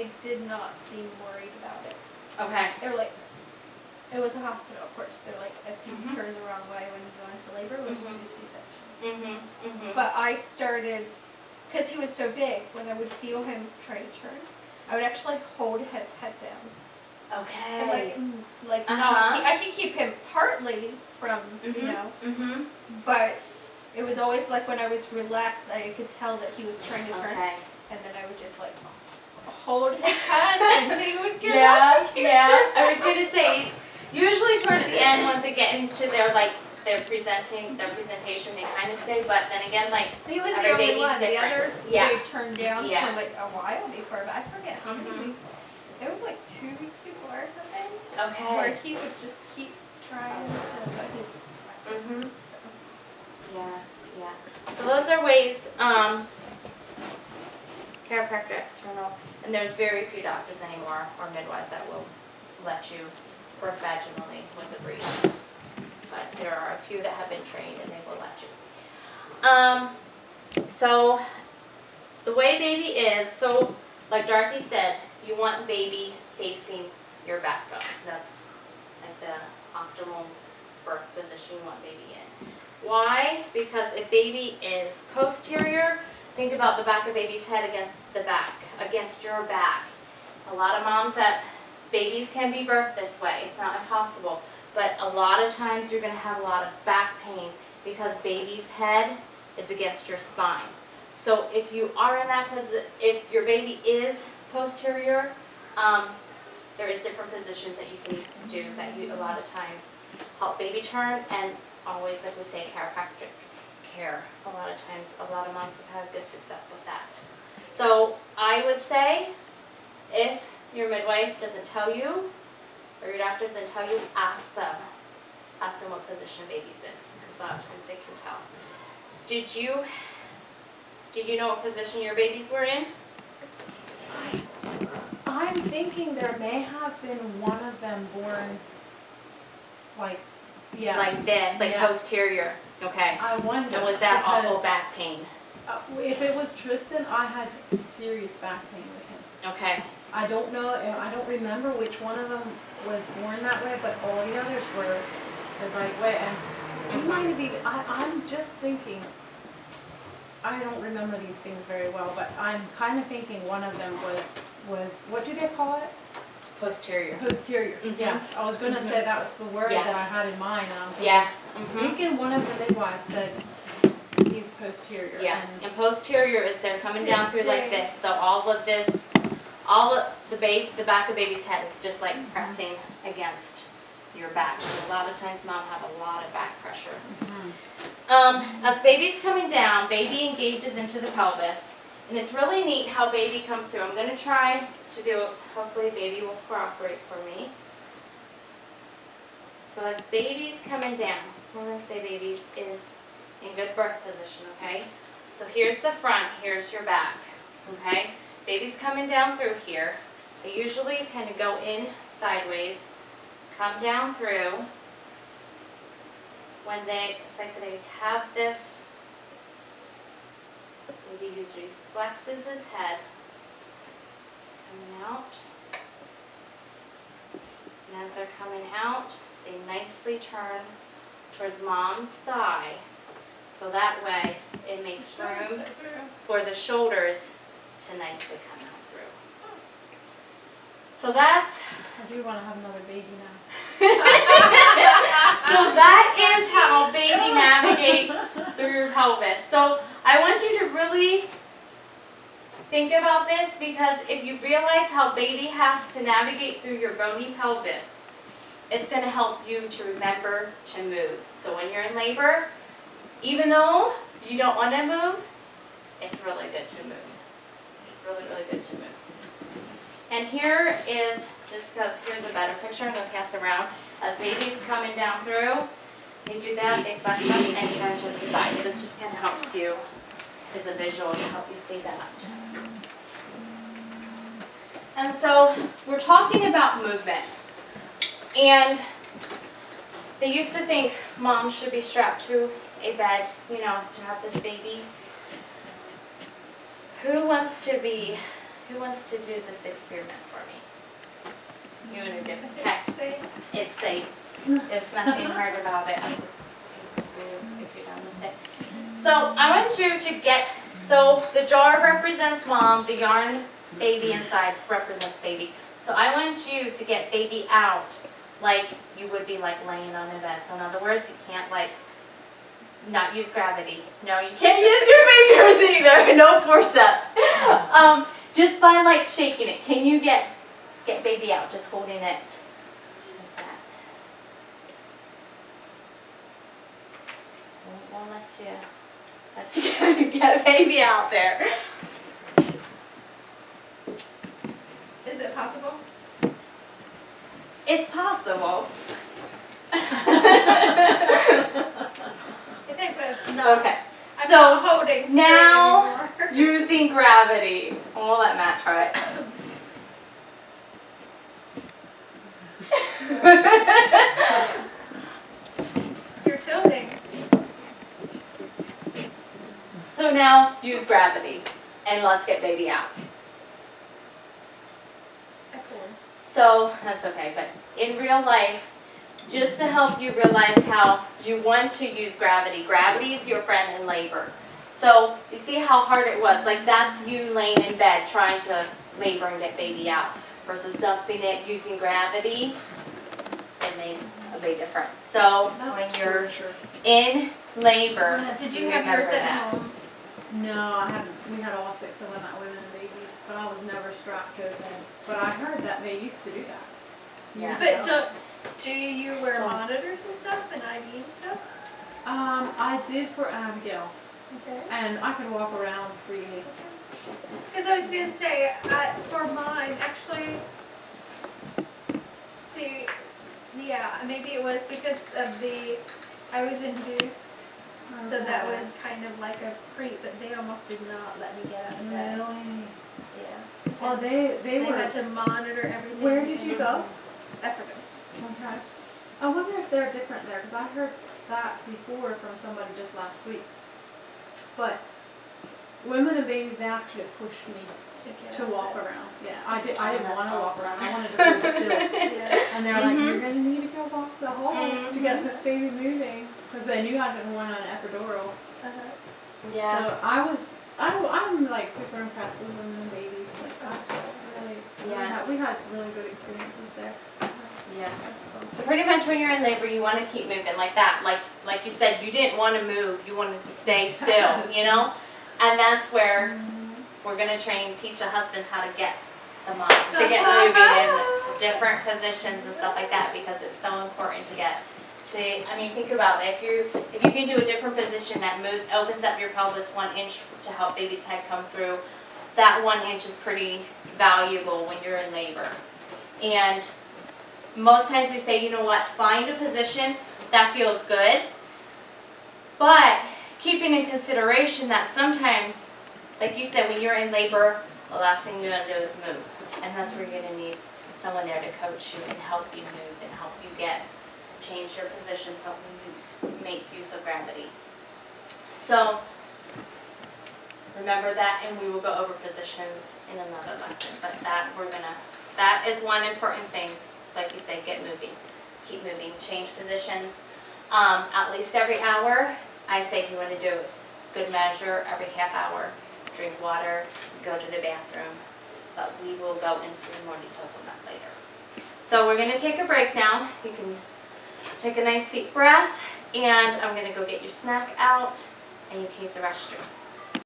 they did not seem worried about it. Okay. They're like, it was a hospital, of course. They're like, if he's Mhm. turned the wrong way when you go into labor, we'll just do Mhm. a C-section. Mhm. But I started, because he was so big, when I would feel him try to turn, I would actually hold his head down. Okay. And like Uh-huh. not, I could keep him partly from, you know, Mhm. but it was always like when I was relaxed, I could tell that he was trying to turn, Okay. and then I would just like hold his head, and he would get Yeah, up. And yeah. turn I was gonna say, usually towards the end, once they get into their presentation, they kind of stay. But then again, like He was every the only baby's one. The different. others Yeah. stayed turned down Yeah. for like a while before, but I forget how many Mhm. weeks. It was like 2 weeks before or something, where Okay. he would just keep trying to put his. Mhm. So. Yeah. So those are ways, chiropractor, external, and there's very few doctors anymore or midwives that will let you birth vaginally with a breech. But there are a few that have been trained and they will let you. So the way baby is, so like Dorothy said, you want baby facing your back bone. That's like the optimal birth position you want baby in. Why? Because if baby is posterior, think about the back of baby's head against the back, against your back. A lot of moms that babies can be birthed this way. It's not impossible. But a lot of times you're going to have a lot of back pain because baby's head is against your spine. So if you are in that position, if your baby is posterior, there is different positions that you can do that you a lot of times help baby turn, and always, like we say, chiropractic care. A lot of times, a lot of moms have had good success with that. So I would say, if your midwife doesn't tell you, or your doctor doesn't tell you, ask them. Ask them what position baby's in, because a lot of times they can tell. Do you know what position your babies were in? I'm thinking there may have been one of them born like, yeah. Like this, like Yeah. posterior. Okay. I wonder. And was that because, awful back pain? If it was Tristan, I had serious back pain with him. Okay. I don't know, I don't remember which one of them was born that way, but all the others were the right way. And he might be, I'm just thinking, I don't remember these things very well, but I'm kind of thinking one of them was what do they call it? Posterior. Posterior. Mhm. Yes, I was going to say that was the word Yeah. that I had in mind. And I'm thinking, Yeah. thinking one of the midwives said he's posterior. Yeah. And And posterior is they're coming down through like this. So all of the back of baby's head is just like pressing against your back. So a lot of times mom have a lot of back pressure. As baby's coming down, baby engages into the pelvis. And it's really neat how baby comes through. I'm going to try to do it. Hopefully baby will cooperate for me. So as baby's coming down, we're going to say baby is in good birth position, okay? So here's the front, here's your back, okay? Baby's coming down through here. They usually kind of go in sideways, come down through. When it's like they have this, baby usually flexes his head. It's coming out. And as they're coming out, they nicely turn towards mom's thigh. So that way it makes room for the shoulders to nicely come out through. So that's I do want to have another baby now. so that is how baby navigates through your pelvis. So I want you to really think about this, because if you realize how baby has to navigate through your bony pelvis, it's going to help you to remember to move. So when you're in labor, even though you don't want to move, it's really good to move. It's really, really good to move. And here is, just because here's a better picture, I'm going to pass around. As baby's coming down through, they do that, they flex up and turn to the side. This just kind of helps you as a visual to help you see that. And so we're talking about movement. And they used to think moms should be strapped to a bed, to have this baby. Who wants to be Who wants to do this experiment for me? You want to do it? If Okay. it's safe. It's safe. There's nothing hard about it. If you're done with it. So I want you to get, so the jar represents mom, the yarn baby inside represents baby. So I want you to get baby out like you would be like laying on a bed. So in other words, you can't like not use gravity. No, you can't use your fingers either. No forceps. Just by like shaking it. Can you get baby out? Just holding it like that. We'll let you get baby out there. Is it possible? It's possible. I think we're not. Okay. I'm So not holding straight now anymore. using gravity. We'll let Matt try it. You're tilting. So now use gravity and let's get baby out. Excellent. So that's okay, but in real life, just to help you realize how you want to use gravity. Gravity is your friend in labor. So you see how hard it was. Like that's you laying in bed trying to labor and get baby out versus dumping it using gravity. It made a big difference. So when you're in labor, Did you have yours remember at that. home? No, I haven't. We had all 6 of them at Women and Babies, but I was never strapped to them. But I heard that they used to do that. Yeah. But do you wear So- monitors and stuff and IV and stuff? I did for Abigail, Okay. and I could walk around freely. Because I was gonna say, for mine, actually, see, yeah, maybe it was because of I was induced, so that was kind of like a but they almost did not let me get out of bed. Really. Yeah. Well, because they were. had to monitor everything. Where did you go? Africa. Okay. I wonder if they're different there, because I heard that before from somebody just last week. But Women and Babies, they actually pushed me to walk around. Yeah, I didn't that's want to walk awesome. around. I wanted to hold still. Yeah. And they're like, Mhm. you're gonna need to go walk the halls to get this baby moving, because they knew I didn't want an epidural. Uh-huh. Yeah. So I'm like super impressed with Women and Babies. Like that's just really. Yeah. We had really good experiences there. Yeah. That's fun. So pretty much when you're in labor, you want to keep moving like that. Like you said, you didn't want to move. You wanted to stay still, you know? And that's where we're going to teach the husbands how to get the mom to get moving in different positions and stuff like that, because it's so important to get to, I mean, think about it. If you can do a different position that moves, opens up your pelvis 1 inch to help baby's head come through, that 1 inch is pretty valuable when you're in labor. And most times we say, you know what, find a position that feels good, but keeping in consideration that sometimes, like you said, when you're in labor, the last thing you're going to do is move. And that's where you're going to need someone there to coach you and help you move and help you change your positions, help you make use of gravity. So remember that, and we will go over positions in another lesson, but that is one important thing. Like you say, get moving, keep moving, change positions at least every hour. I say if you want to do good measure every half hour, drink water, go to the bathroom, but we will go into more details on that later. So we're going to take a break now. You can take a nice deep breath, and I'm going to go get your snack out, and you can use the restroom.